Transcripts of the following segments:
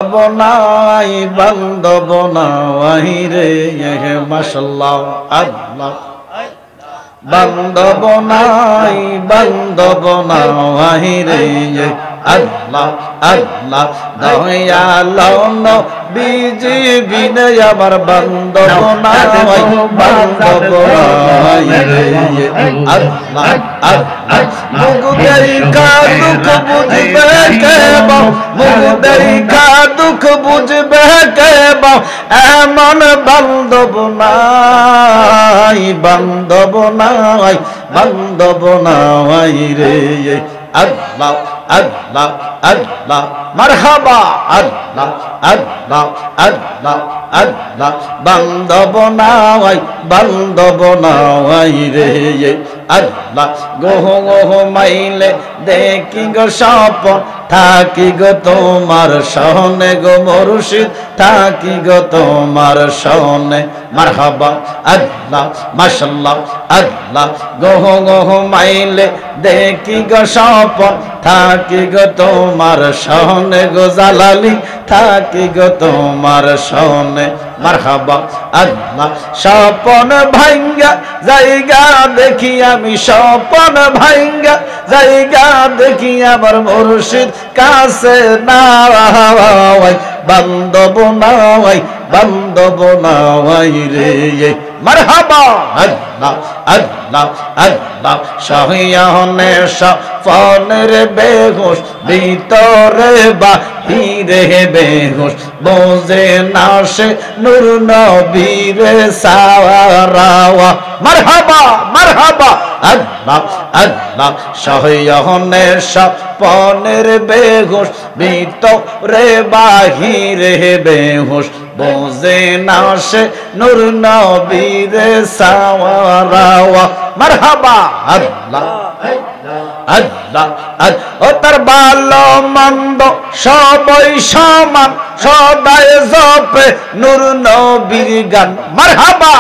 বনাই বান্ধব নাই রে মাশাআল্লাহ আল্লাহ বান্ধব নাই রে আল্লাহ আল্লাহ দয়ালো নবীজি বিনে আমার বান্ধব নাই রে আল্লাহ আল্লাহ মুগদারি কা দুঃখ বুঝবে কে বাও মুগদারি কা দুঃখ বুঝবে কে বাও এমন বান্ধব নাই রে আল্লাহ আল্লাহ আল্লাহ মারহাবা আল্লাহ আল্লাহ আল্লাহ আল্লাহ বান্ধব নাই রে আল্লাহ গোহ গোহ মাইলে দেখি গো স্বপন থাকি গো তোমার সহনে গো মুর্শিদ থাকি গো তোমার সহনে মারহাবা আল্লাহ মাশাআল্লাহ আল্লাহ গোহ গোহ মাইলে দেখি গো স্বপন থাকি গো তোমার সহনে গো জালালি থাকি গো তোমার সহনে মারহাবা আল্লাহ স্বপন ভাঙ্গা জায়গা দেখি আমি স্বপন ভাঙ্গা জায়গা দেখি আমার মুর্শিদ কাছে না বান্ধব নাই রে মারহাবা আল্লাহ আল্লাহ আল্লাহ সহিয়ানে স্বপনের বেহুশ ভিতরে বাহিরে বেহুশ বোঝে না সে নূর নবীর সাওয়ারাওয়া মারহাবা মারহাবা আল্লাহ আল্লাহ সহিয়ানে স্বপনের বেহুশ ভিতরে বাহিরে বেহুশ বোঝে না সে নূর নবীর সাওয়ারাওয়া মারহাবা আল্লাহ আল্লাহ ও তার ভালো মন্দ সবই সমান সদায় জপে নূর নবীর গান মারহাবা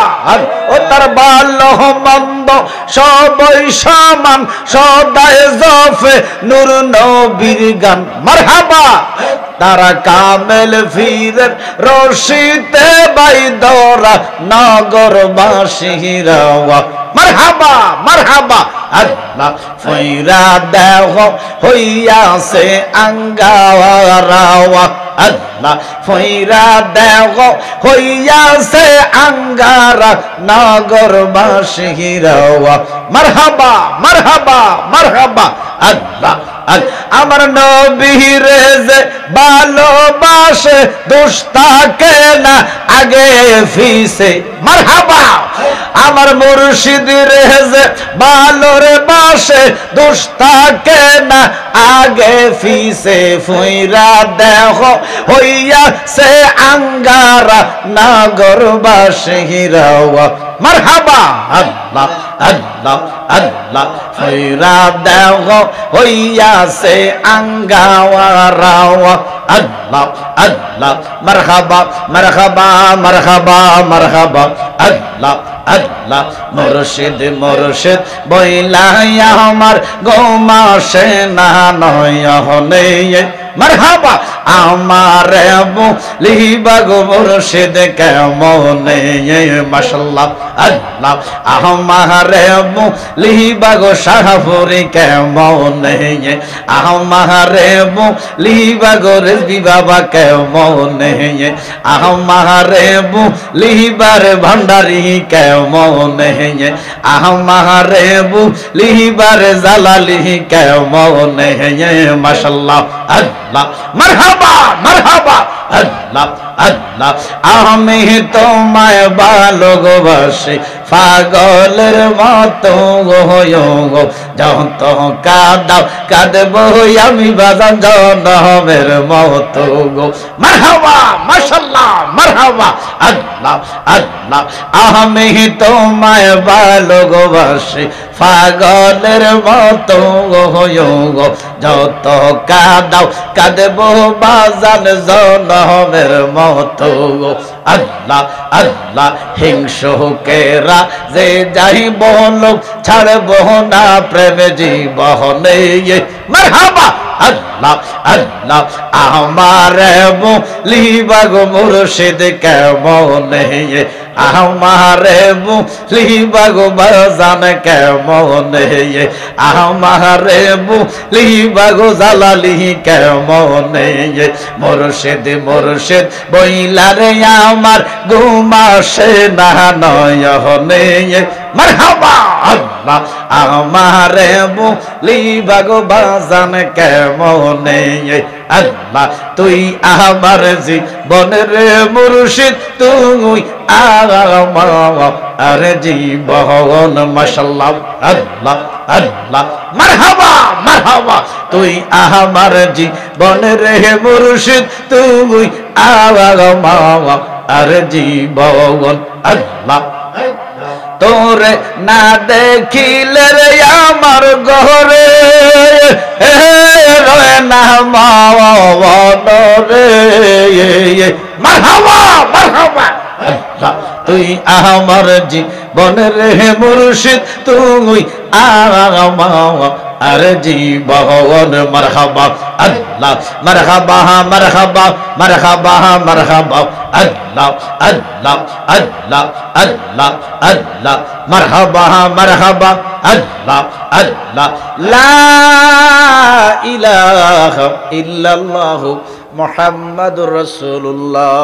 ও তার ভালো মন্দ সবই সমান সদায় জপে নূর নবীর গান মারহাবা তারা কামেল ফিরের রশিতে বাইদরা নগরবাসীরা মারহাবা মারহাবা আল্লাহ ফইরা দেহ হইয়াছে আঙ্গাওয়ারাওয়া আল্লাহ ফইরা দেহ হইয়াছে আঙ্গারা নগরবাসীরা মারহাবা মারহাবা মারহাবা আল্লাহ আমার নবীরে যে ভালোবাসে দুস্তাকে না আগে ফিসে মারহাবা আমার মুর্শিদের যে ভালোরে বাসে দুস্তাকে না আগে ফিসে ফুইরা দেহ হইয়া সে আঙ্গারা নগরবাসীরা মারহাবা আল্লাহ আল্লাহ আল্লাহ ফুইরা দেহ হইয়া সে আঙ্গাওয়ারাওয়া আল্লাহ আল্লাহ মারহাবা মারহাবা মারহাবা মারহাবা আল্লাহ আল্লাহ মুর্শিদ মুর্শিদ বইলাইয়া আমার গোমাসে না নয় হনে মারহাবা আমার লিবা গো মুর্শিদ কেমনে মাশাআল্লাহ আল্লাহ আমার লিবা গো শাহপুরি কেমনে আমার লিবা গো রেজবি বাবা কেমনে আমার লিবার ভান্ডারি কেমনে আমার লিবার জালালি কেমনে মাশাআল্লাহ আল্লাহ মারহাবা মারহাবা আল্লাহ আল্লাহ আমি তোমায় ভালোবাসি পাগলের মতো গো যত কাঁদাও কাঁদবো আমি বাজান জনমের মতো গো মারহাবা মাশাআল্লাহ মারহাবা আল্লাহ আল্লাহ আমি তোমায় ভালোবাসি পাগলের মতো গো যত কাঁদাও কাঁদবো বাজান জনমের মতো গো আল্লাহ আল্লাহ হিংসুকেরা যে যাই বলো ছাড়বো না প্রেম জীবনে মারহাবা আল্লাহ আল্লাহ আমার বলি বাগো মুর্শিদ কেমনে আমার বলি বাগো বাজান কেমনে আমার বলি বাগো জালালি কেমনে মুর্শিদ মুর্শিদ বইলারে আমার ঘুমাসে না নয়নে মারহাবা আল্লাহ আমারে বলি বাগো বাজান কেমনে আল্লাহ তুই আমার জীবনের মুর্শিদ তুই আমার জীবন মাশাআল্লাহ আল্লাহ আল্লাহ মারহাবা মারহাবা তুই আমার জীবনের মুর্শিদ তুই আমার জীবন আল্লাহ তোরে না দেখিলে রে আমার ঘরে রয়ে না মাওয়ারে মারহাবা মারহাবা তুই আমার জীবনের মুর্শিদ তুই আমার জীবন মারহাবা আল্লাহ মারহাবা মারহাবা মারহাবা মারহাবা আল্লাহ আল্লাহ আল্লাহ আল্লাহ আল্লাহ মারহাবা মারহাবা আল্লাহ আল্লাহ লা ইলাহা ইল্লাল্লাহু মুহাম্মাদুর রাসূলুল্লাহ